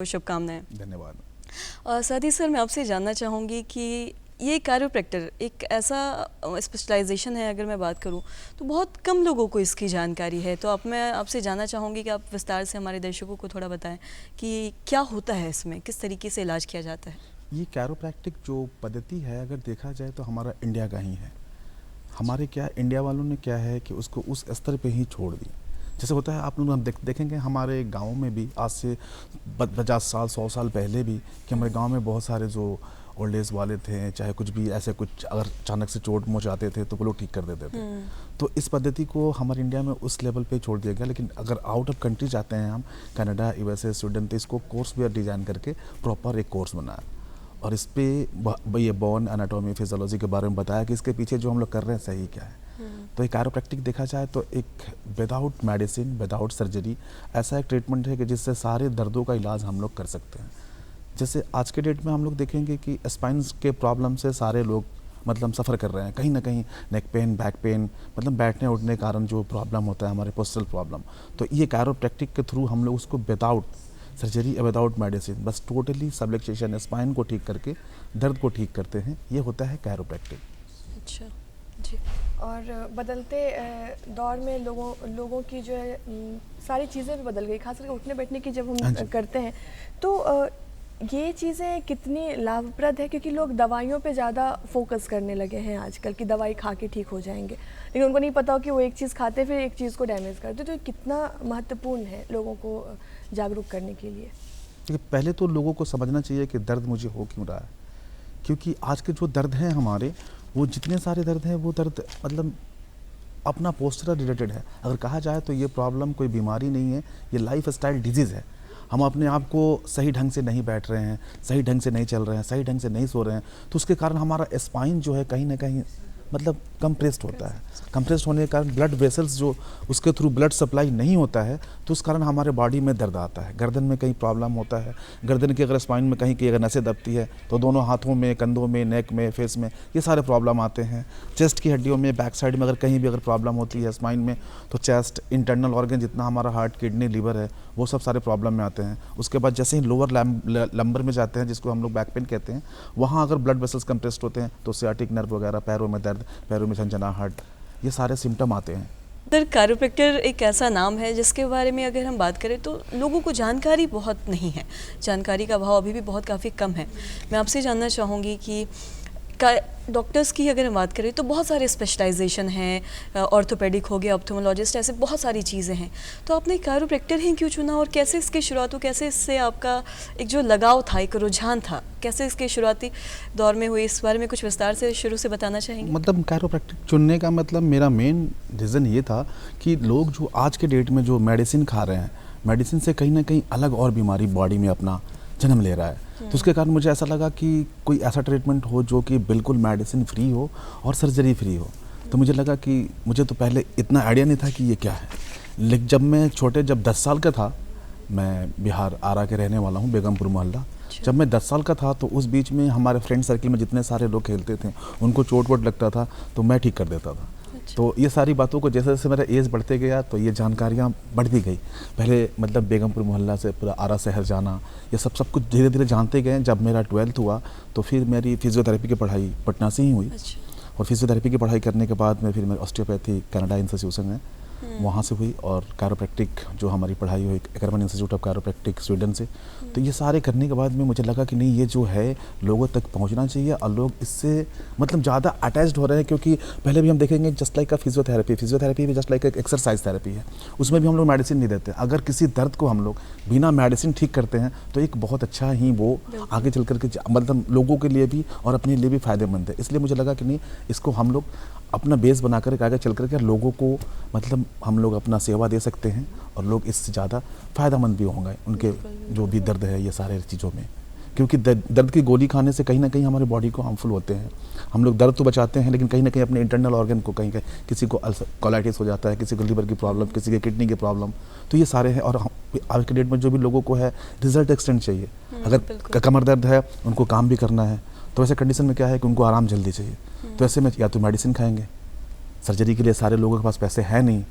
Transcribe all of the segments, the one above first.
शुभकामनाएं। धन्यवाद। और साथ ही सर मैं आपसे जानना चाहूँगी कि ये कायरोप्रैक्टर एक ऐसा स्पेशलाइजेशन है, अगर मैं बात करूँ तो बहुत कम लोगों को इसकी जानकारी है। तो मैं आपसे जानना चाहूँगी कि आप विस्तार से हमारे दर्शकों को थोड़ा बताएं कि क्या होता है इसमें, किस तरीके से इलाज किया जाता है। ये कायरोप्रैक्टिक जो पद्धति है, अगर देखा जाए तो हमारा इंडिया का ही है। हमारे क्या इंडिया वालों ने क्या है कि उसको उस स्तर पे ही छोड़ दिया। जैसे होता है, आप लोग हम देखेंगे हमारे गांव में भी आज से 50 साल 100 साल पहले भी कि हमारे गांव में बहुत सारे जो ओल्ड एज वाले थे, चाहे कुछ भी ऐसे कुछ अगर अचानक से चोट मोच आते थे तो वो लोग ठीक कर देते थे। तो इस पद्धति को हमारे इंडिया में उस लेवल पे छोड़ दिया गया। लेकिन अगर आउट ऑफ कंट्री जाते हैं हम, कनाडा, यूएसए, स्वीडन, तो इसको कोर्स भी डिज़ाइन करके प्रॉपर एक कोर्स बनाया और इस पर ये बोन एनाटॉमी फिजियोलॉजी के बारे में बताया कि इसके पीछे जो हम लोग कर रहे हैं सही क्या है। तो एक कायरोप्रैक्टिक देखा जाए तो एक विदाउट मेडिसिन, विदाउट सर्जरी ऐसा एक ट्रीटमेंट है कि जिससे सारे दर्दों का इलाज हम लोग कर सकते हैं। जैसे आज के डेट में हम लोग देखेंगे कि स्पाइन के प्रॉब्लम से सारे लोग मतलब सफ़र कर रहे हैं, कहीं ना कहीं नेक पेन, बैक पेन, मतलब बैठने उठने के कारण जो प्रॉब्लम होता है हमारे पोस्चरल प्रॉब्लम, तो ये कायरोप्रैक्टिक के थ्रू हम लोग उसको विदाउट सर्जरी, विदाउट मेडिसिन, बस टोटली सबलक्सेशन स्पाइन को ठीक करके दर्द को ठीक करते हैं। ये होता है कायरोप्रैक्टिक। अच्छा जी। और बदलते दौर में लोगों की जो है सारी चीज़ें भी बदल गई, खासकर उठने बैठने की जब हम करते हैं तो ये चीज़ें कितनी लाभप्रद है, क्योंकि लोग दवाइयों पे ज़्यादा फोकस करने लगे हैं आजकल की दवाई खा के ठीक हो जाएंगे, लेकिन उनको नहीं पता हो कि वो एक चीज़ खाते फिर एक चीज़ को डैमेज करते। तो ये कितना महत्वपूर्ण है लोगों को जागरूक करने के लिए? देखिए, पहले तो लोगों को समझना चाहिए कि दर्द मुझे हो क्यों रहा है, क्योंकि आज के जो दर्द हैं हमारे, वो जितने सारे दर्द हैं वो दर्द मतलब अपना पोस्चर रिलेटेड है। अगर कहा जाए तो ये प्रॉब्लम कोई बीमारी नहीं है, ये लाइफ स्टाइल डिजीज़ है। हम अपने आप को सही ढंग से नहीं बैठ रहे हैं, सही ढंग से नहीं चल रहे हैं, सही ढंग से नहीं सो रहे हैं, तो उसके कारण हमारा स्पाइन जो है कहीं ना कहीं मतलब कंप्रेस्ड होता है। कंप्रेस्ड होने के कारण ब्लड वेसल्स जो उसके थ्रू ब्लड सप्लाई नहीं होता है, तो उस कारण हमारे बॉडी में दर्द आता है। गर्दन में कहीं प्रॉब्लम होता है, गर्दन की अगर स्पाइन में कहीं की अगर नसें दबती है तो दोनों हाथों में, कंधों में, नेक में, फेस में ये सारे प्रॉब्लम आते हैं। चेस्ट की हड्डियों में, बैक साइड में अगर कहीं भी अगर प्रॉब्लम होती है स्पाइन में, तो चेस्ट, इंटरनल ऑर्गन जितना हमारा हार्ट, किडनी, लीवर है, वो सब सारे प्रॉब्लम में आते हैं। उसके बाद जैसे ही लोअर लंबर में जाते हैं, जिसको हम लोग बैक पेन कहते हैं, वहाँ अगर ब्लड वेसल्स कंप्रेस्ड होते हैं तो सियाटिक नर्व वगैरह, पैरों में दर्द, पैरों में झंझनाहट, ये सारे सिम्टम आते हैं। सर, कायरोप्रैक्टर एक ऐसा नाम है जिसके बारे में अगर हम बात करें तो लोगों को जानकारी बहुत नहीं है, जानकारी का अभाव अभी भी बहुत काफ़ी कम है। मैं आपसे जानना चाहूँगी कि डॉक्टर्स की अगर हम बात करें तो बहुत सारे स्पेशलाइजेशन हैं, ऑर्थोपेडिक हो गया, ऑप्थेमोलॉजिस्ट, ऐसे बहुत सारी चीज़ें हैं। तो आपने कायरोप्रैक्टर ही क्यों चुना और कैसे इसकी शुरुआत हो, कैसे इससे आपका एक जो लगाव था, एक रुझान था, कैसे इसके शुरुआती दौर में हुई, इस बारे में कुछ विस्तार से शुरू से बताना चाहेंगे? मतलब कायरोप्रैक्टिक चुनने का मतलब मेरा मेन रीज़न ये था कि लोग जो आज के डेट में जो मेडिसिन खा रहे हैं, मेडिसिन से कहीं ना कहीं अलग और बीमारी बॉडी में अपना जन्म ले रहा है। तो उसके कारण मुझे ऐसा लगा कि कोई ऐसा ट्रीटमेंट हो जो कि बिल्कुल मेडिसिन फ्री हो और सर्जरी फ्री हो। तो मुझे लगा कि मुझे तो पहले इतना आइडिया नहीं था कि ये क्या है। लेकिन जब मैं जब 10 साल का था, मैं बिहार आरा के रहने वाला हूँ, बेगमपुर मोहल्ला। जब मैं 10 साल का था तो उस बीच में हमारे फ्रेंड सर्किल में जितने सारे लोग खेलते थे, उनको चोट वोट लगता था तो मैं ठीक कर देता था। तो ये सारी बातों को जैसे जैसे मेरा एज बढ़ते गया तो ये जानकारियाँ बढ़ती गई। पहले मतलब बेगमपुर मोहल्ला से पूरा आरा शहर जाना, ये सब कुछ धीरे धीरे जानते गए। जब मेरा 12th हुआ तो फिर मेरी फिजियोथेरेपी की पढ़ाई पटना से ही हुई। और फिजियोथेरेपी की पढ़ाई करने के बाद में फिर मैं ऑस्टियोपैथी कनाडा इंस्टीट्यूशन में वहाँ से हुई, और कायरोप्रैक्टिक जो हमारी पढ़ाई हुई एकरमन इंस्टीट्यूट ऑफ कायरोप्रैक्टिक स्वीडन से। तो ये सारे करने के बाद में मुझे लगा कि नहीं, ये जो है लोगों तक पहुँचना चाहिए और लोग इससे मतलब ज़्यादा अटैच्ड हो रहे हैं। क्योंकि पहले भी हम देखेंगे जस्ट लाइक फिजियोथेरेपी भी जस्ट लाइक एक एक्सरसाइज थेरेपी है, उसमें भी हम लोग मेडिसिन नहीं देते। अगर किसी दर्द को हम लोग बिना मेडिसिन ठीक करते हैं तो एक बहुत अच्छा ही वो आगे चल करके मतलब लोगों के लिए भी और अपने लिए भी फ़ायदेमंद है। इसलिए मुझे लगा कि नहीं, इसको हम लोग अपना बेस बना कर आगे चल करके लोगों को मतलब हम लोग अपना सेवा दे सकते हैं और लोग इससे ज़्यादा फ़ायदेमंद भी होंगे उनके जो भी दर्द है ये सारे चीज़ों में। क्योंकि दर्द की गोली खाने से कहीं ना कहीं हमारे बॉडी को हार्मफुल होते हैं। हम लोग दर्द तो बचाते हैं, लेकिन कहीं ना कहीं अपने इंटरनल ऑर्गन को कहीं किसी को कोलाइटिस हो जाता है, किसी को लीवर की प्रॉब्लम, किसी के किडनी की प्रॉब्लम, तो ये सारे हैं। और आज के डेट में जो भी लोगों को है रिजल्ट एक्सटेंट चाहिए। अगर कमर दर्द है, उनको काम भी करना है, तो ऐसे कंडीशन में क्या है कि उनको आराम जल्दी चाहिए। तो ऐसे में या तो मेडिसिन खाएंगे, सर्जरी के लिए सारे लोगों के पास पैसे हैं नहीं,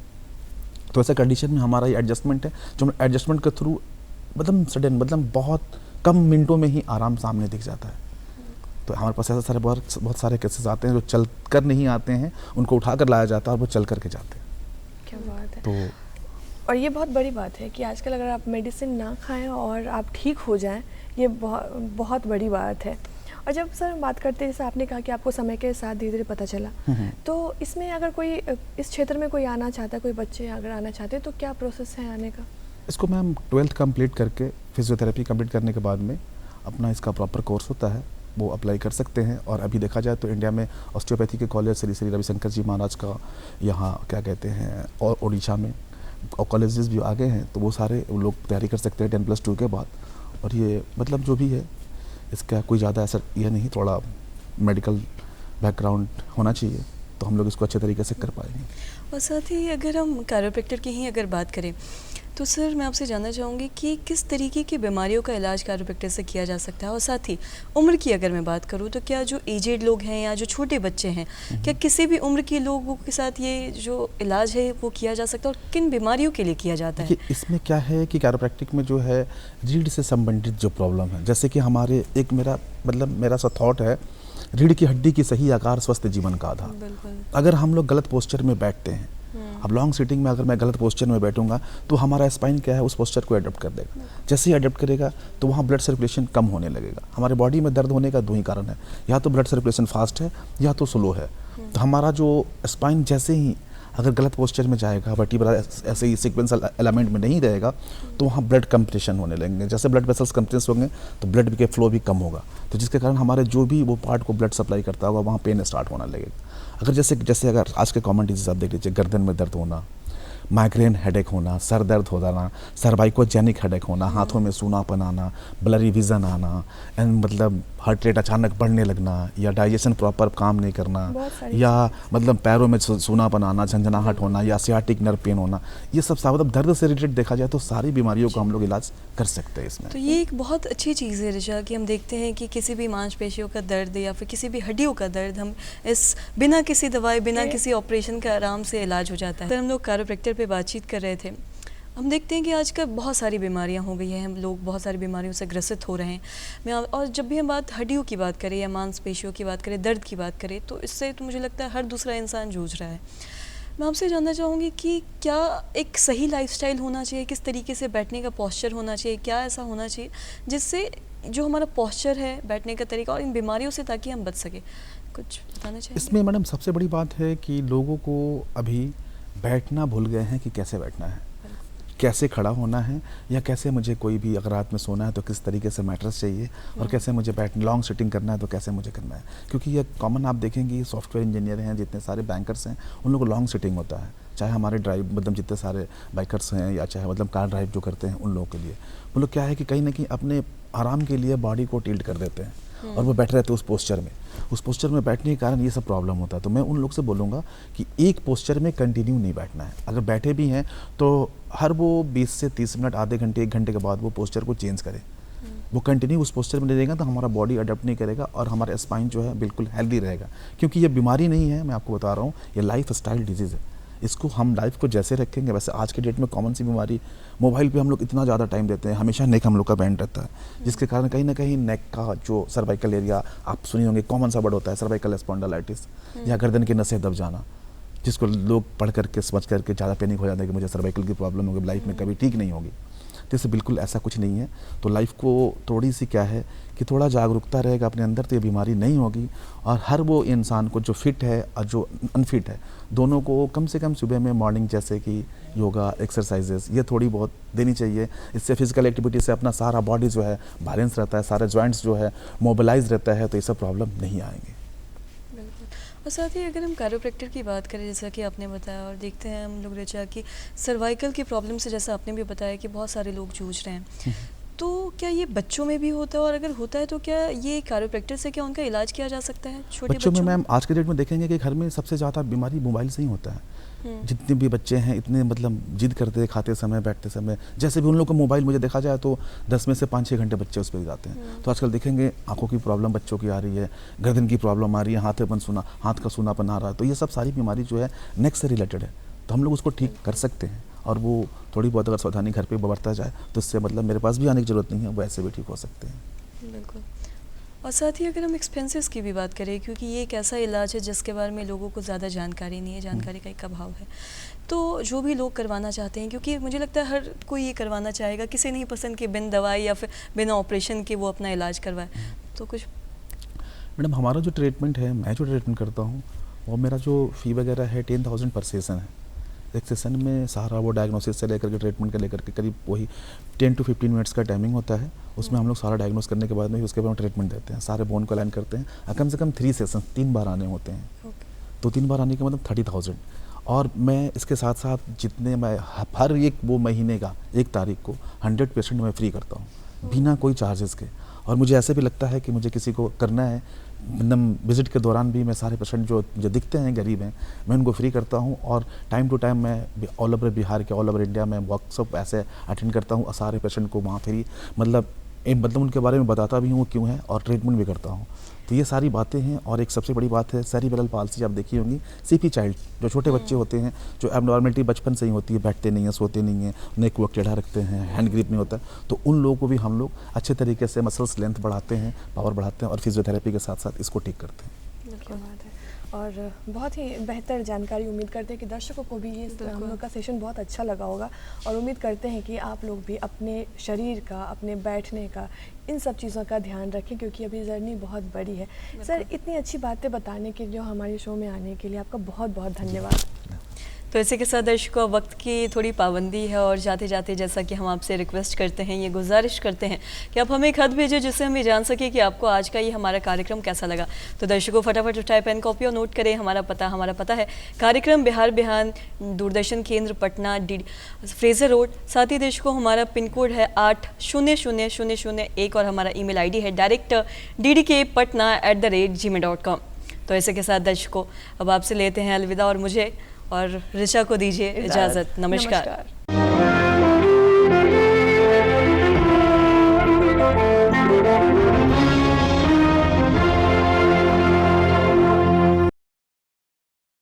तो ऐसा कंडीशन में हमारा ये एडजस्टमेंट है, जो हम एडजस्टमेंट के थ्रू मतलब सडन, मतलब बहुत कम मिनटों में ही आराम सामने दिख जाता है। तो हमारे पास ऐसे सारे बहुत सारे केसेस आते हैं जो चल कर नहीं आते हैं, उनको उठा कर लाया जाता है और वो चल कर के जाते हैं। क्या बात है। तो और ये बहुत बड़ी बात है कि आजकल अगर आप मेडिसिन ना खाएं और आप ठीक हो जाएं, ये बहुत बड़ी बात है। और जब सर हम बात करते हैं, जैसे आपने कहा कि आपको समय के साथ धीरे धीरे पता चला, तो इसमें अगर कोई इस क्षेत्र में कोई आना चाहता है, कोई बच्चे अगर आना चाहते हैं, तो क्या प्रोसेस है आने का? इसको मैम 12th कंप्लीट करके फिजियोथेरेपी कंप्लीट करने के बाद में अपना इसका प्रॉपर कोर्स होता है, वो अप्लाई कर सकते हैं। और अभी देखा जाए तो इंडिया में ऑस्टियोपैथी के कॉलेज श्री श्री रविशंकर जी महाराज का यहाँ क्या कहते हैं, और उड़ीसा में और कॉलेजेस भी आगे हैं, तो वो सारे लोग तैयारी कर सकते हैं 10+2 के बाद। और ये मतलब जो भी है इसका कोई ज़्यादा असर ये नहीं, थोड़ा मेडिकल बैकग्राउंड होना चाहिए तो हम लोग इसको अच्छे तरीके से कर पाएंगे। और साथ ही अगर हम कैरोप्रैक्टर की ही अगर बात करें तो सर मैं आपसे जानना चाहूँगी कि किस तरीके की बीमारियों का इलाज कैरोप्रैक्टर से किया जा सकता है, और साथ ही उम्र की अगर मैं बात करूँ तो क्या जो एजेड लोग हैं या जो छोटे बच्चे हैं, क्या किसी भी उम्र के लोगों के साथ ये जो इलाज है वो किया जा सकता है, और किन बीमारियों के लिए किया जाता है? इसमें क्या है कि कैरोप्रैक्टिक में जो है रीढ़ से संबंधित जो प्रॉब्लम है, जैसे कि हमारे एक मेरा सा थॉट है, रीढ़ की हड्डी की सही आकार स्वस्थ जीवन का आधार। अगर हम लोग गलत पोस्चर में बैठते हैं, अब लॉन्ग सिटिंग में अगर मैं गलत पोस्चर में बैठूंगा तो हमारा स्पाइन क्या है उस पोस्चर को अडॉप्ट कर देगा। जैसे ही अडॉप्ट करेगा तो वहाँ ब्लड सर्कुलेशन कम होने लगेगा। हमारे बॉडी में दर्द होने का दो ही कारण है, या तो ब्लड सर्कुलेशन फास्ट है या तो स्लो है। तो हमारा जो स्पाइन जैसे ही अगर गलत पोस्चर में जाएगा, वर्टिब्रा ऐसे ही सीक्वेंशियल एलिमेंट में नहीं रहेगा, तो वहाँ ब्लड कंप्रेशन होने लगेंगे। जैसे ब्लड वेसल्स कंप्रेस होंगे तो ब्लड के फ्लो भी कम होगा, तो जिसके कारण हमारे जो भी वो पार्ट को ब्लड सप्लाई करता होगा वहाँ पेन स्टार्ट होने लगेगा। अगर जैसे अगर आज के कॉमन डिजीज आप देख लीजिए, गर्दन में दर्द होना, माइग्रेन हेडेक होना, सर दर्द हो जाना, सर्वाइकोजेनिक हेडेक होना, हाथों में सूनापन आना, ब्लरी विजन आना, एंड मतलब हार्ट रेट अचानक बढ़ने लगना, या डाइजेशन प्रॉपर काम नहीं करना, या मतलब पैरों में सूनापन आना, झंझनाहट होना, या सियाटिक नर्व पेन होना, ये सब मतलब दर्द से रिलेटेड देखा जाए तो सारी बीमारियों को हम लोग इलाज कर सकते हैं इसमें। तो ये एक बहुत अच्छी चीज़ है ऋचा कि हम देखते हैं कि किसी भी मांसपेशियों का दर्द या फिर किसी भी हड्डियों का दर्द हम इस बिना किसी दवाई बिना किसी ऑपरेशन का आराम से इलाज हो जाता है। तो हम लोग कैरोप्रैक्टर पे बातचीत कर रहे थे, हम देखते हैं कि आजकल बहुत सारी बीमारियां हो गई हैं, हम लोग बहुत सारी बीमारियों से ग्रसित हो रहे हैं। और जब भी हम हड्डियों की बात करें या मांसपेशियों की बात करें, दर्द की बात करें, तो इससे तो मुझे लगता है हर दूसरा इंसान जूझ रहा है। मैं आपसे जानना चाहूँगी कि क्या एक सही लाइफस्टाइल होना चाहिए, किस तरीके से बैठने का पोस्चर होना चाहिए, क्या ऐसा होना चाहिए जिससे जो हमारा पोस्चर है, बैठने का तरीका, और इन बीमारियों से ताकि हम बच सके, कुछ बताना चाहिए? इसमें मैडम सबसे बड़ी बात है कि लोगों को अभी बैठना भूल गए हैं कि कैसे बैठना है, कैसे खड़ा होना है, या कैसे मुझे कोई भी अगर रात में सोना है तो किस तरीके से मैट्रेस चाहिए, और कैसे मुझे लॉन्ग सिटिंग करना है तो कैसे मुझे करना है। क्योंकि ये कॉमन आप देखेंगे, सॉफ्टवेयर इंजीनियर हैं, जितने सारे बैंकर्स हैं, उन लोगों को लॉन्ग सिटिंग होता है। चाहे हमारे ड्राइव मतलब जितने सारे बाइकर्स हैं, या चाहे मतलब कार ड्राइव जो करते हैं, उन लोगों के लिए वो लोग क्या है कि कहीं ना कहीं अपने आराम के लिए बॉडी को टिल्ट कर देते हैं और वो बैठ रहते हैं उस पोस्चर में बैठने के कारण ये सब प्रॉब्लम होता है। तो मैं उन लोग से बोलूँगा कि एक पोस्चर में कंटिन्यू नहीं बैठना है। अगर बैठे भी हैं तो हर वो 20 से 30 मिनट, आधे घंटे, 1 घंटे के बाद वो पोस्चर को चेंज करें। वो कंटिन्यू उस पोस्चर में रहेगा तो हमारा बॉडी अडॉप्ट नहीं करेगा और हमारा स्पाइन जो है बिल्कुल हेल्दी रहेगा। क्योंकि ये बीमारी नहीं है, मैं आपको बता रहा हूँ, ये लाइफ स्टाइल डिजीज़ है। इसको हम लाइफ को जैसे रखेंगे वैसे। आज के डेट में कॉमन सी बीमारी, मोबाइल पे हम लोग इतना ज़्यादा टाइम देते हैं, हमेशा नेक हम लोग का बैंड रहता है, जिसके कारण कहीं ना कहीं नेक का जो सर्वाइकल एरिया आप सुनी होंगे, कॉमन सा वर्ड होता है सर्वाइकल स्पॉन्डिलाइटिस, या गर्दन की नसें दब जाना, जिसको लोग पढ़ करके समझ करके ज़्यादा पैनिक हो जाता है कि मुझे सर्वाइकल की प्रॉब्लम होगी, लाइफ में कभी ठीक नहीं होगी। तो इससे बिल्कुल ऐसा कुछ नहीं है। तो लाइफ को थोड़ी सी क्या है कि थोड़ा जागरूकता रहेगा अपने अंदर तो ये बीमारी नहीं होगी। और हर वो इंसान को जो फिट है और जो अनफिट है, दोनों को कम से कम सुबह में मॉर्निंग जैसे कि योगा, एक्सरसाइजेस ये थोड़ी बहुत देनी चाहिए। इससे फिजिकल एक्टिविटी से अपना सारा बॉडी जो है बैलेंस रहता है, सारे जॉइंट्स जो है मोबिलाइज रहता है, तो ये सब प्रॉब्लम नहीं आएंगे। और साथ ही अगर हम कैरोप्रैक्टर की बात करें, जैसा कि आपने बताया, और देखते हैं हम लोग ऋचा कि सर्वाइकल की प्रॉब्लम से, जैसा आपने भी बताया कि बहुत सारे लोग जूझ रहे हैं, तो क्या ये बच्चों में भी होता है, और अगर होता है तो क्या ये कैरोप्रैक्टर से क्या उनका इलाज किया जा सकता है? छोटे बच्चों में मैम आज के डेट में देखेंगे कि घर में सबसे ज़्यादा बीमारी मोबाइल से ही होता है। जितने भी बच्चे हैं इतने मतलब जिद करते हैं, खाते समय, बैठते समय, जैसे भी उन लोग को मोबाइल, मुझे देखा जाए तो 10 में से 5-6 घंटे बच्चे उस पर जाते हैं। तो आजकल देखेंगे आंखों की प्रॉब्लम बच्चों की आ रही है, गर्दन की प्रॉब्लम आ रही है, हाथ का सूनापन आ रहा है। तो ये सब सारी बीमारी जो है नेक से रिलेटेड है, तो हम लोग उसको ठीक कर सकते हैं। और वो थोड़ी बहुत अगर सावधानी घर पे बरता जाए तो इससे मतलब मेरे पास भी आने की ज़रूरत नहीं है, वो ऐसे भी ठीक हो सकते हैं। बिल्कुल। और साथ ही अगर हम एक्सपेंसेस की भी बात करें, क्योंकि ये एक ऐसा इलाज है जिसके बारे में लोगों को ज़्यादा जानकारी नहीं है, जानकारी का एक अभाव है, तो जो भी लोग करवाना चाहते हैं, क्योंकि मुझे लगता है हर कोई ये करवाना चाहेगा, किसी नहीं पसंद कि बिन दवाई या फिर बिना ऑपरेशन के वो अपना इलाज करवाए, तो कुछ। मैडम हमारा जो ट्रीटमेंट है, मैं जो ट्रीटमेंट करता हूँ, वो मेरा जो फ़ी वगैरह है 10,000 पर सेशन है। एक सेशन में सारा वो डायग्नोसिस से लेकर के ट्रीटमेंट का लेकर के करीब वही 10 to 15 मिनट्स का टाइमिंग होता है। उसमें हम लोग सारा डायग्नोस करने के बाद में उसके बाद ट्रीटमेंट देते हैं, सारे बोन को अलाइन करते हैं। कम से कम 3 सेशन 3 बार आने होते हैं, तो 3 बार आने के मतलब 30,000। और मैं इसके साथ साथ जितने मैं हर एक वो महीने का 1 तारीख को 100% मैं फ्री करता हूँ बिना कोई चार्जेस के। और मुझे ऐसे भी लगता है कि मुझे किसी को करना है, मतलब विज़िट के दौरान भी मैं सारे पेशेंट जो दिखते हैं गरीब हैं, मैं उनको फ्री करता हूँ। और टाइम टू टाइम मैं ऑल ओवर बिहार के, ऑल ओवर इंडिया में वर्कशॉप ऐसे अटेंड करता हूँ और सारे पेशेंट को वहाँ फ्री मतलब उनके बारे में बताता भी हूँ क्यों है, और ट्रीटमेंट भी करता हूँ। तो ये सारी बातें हैं। और एक सबसे बड़ी बात है सेरिब्रल पाल्सी, आप देखी होंगी, सीपी चाइल्ड, जो छोटे बच्चे होते हैं, जो एबनॉर्मलिटी बचपन से ही होती है, बैठते नहीं हैं, सोते नहीं हैं, नेक को टेढ़ा रखते हैं, हैंड ग्रिप नहीं होता, तो उन लोगों को भी हम लोग अच्छे तरीके से मसल्स लेंथ बढ़ाते हैं, पावर बढ़ाते हैं और फिजियोथेरेपी के साथ साथ इसको ठीक करते हैं। क्या बात है। और बहुत ही बेहतर जानकारी, उम्मीद करते हैं कि दर्शकों को भी ये हम लोग का सेशन बहुत अच्छा लगा होगा। और उम्मीद करते हैं कि आप लोग भी अपने शरीर का, अपने बैठने का, इन सब चीज़ों का ध्यान रखें, क्योंकि अभी जर्नी बहुत बड़ी है। सर, इतनी अच्छी बातें बताने के लिए, हमारे शो में आने के लिए आपका बहुत बहुत धन्यवाद। तो इसी के साथ दर्शकों, वक्त की थोड़ी पाबंदी है और जाते जाते जैसा कि हम आपसे रिक्वेस्ट करते हैं, ये गुजारिश करते हैं कि आप हमें एक खत भेजें जिससे हम ये जान सकें कि आपको आज का ये हमारा कार्यक्रम कैसा लगा। तो दर्शकों, फटाफट उठाए पेन कॉपी और नोट करें हमारा पता है कार्यक्रम बिहार बिहान, दूरदर्शन केंद्र पटना, फ्रेजर रोड। साथ ही दर्शकों, हमारा पिन कोड है 8000001 और हमारा ईमेल आईडी है direct@ddkpatna@gmail.com। तो ऐसे के साथ दर्शकों, अब आपसे लेते हैं अलविदा और मुझे और ऋचा को दीजिए इजाज़त। नमस्कार।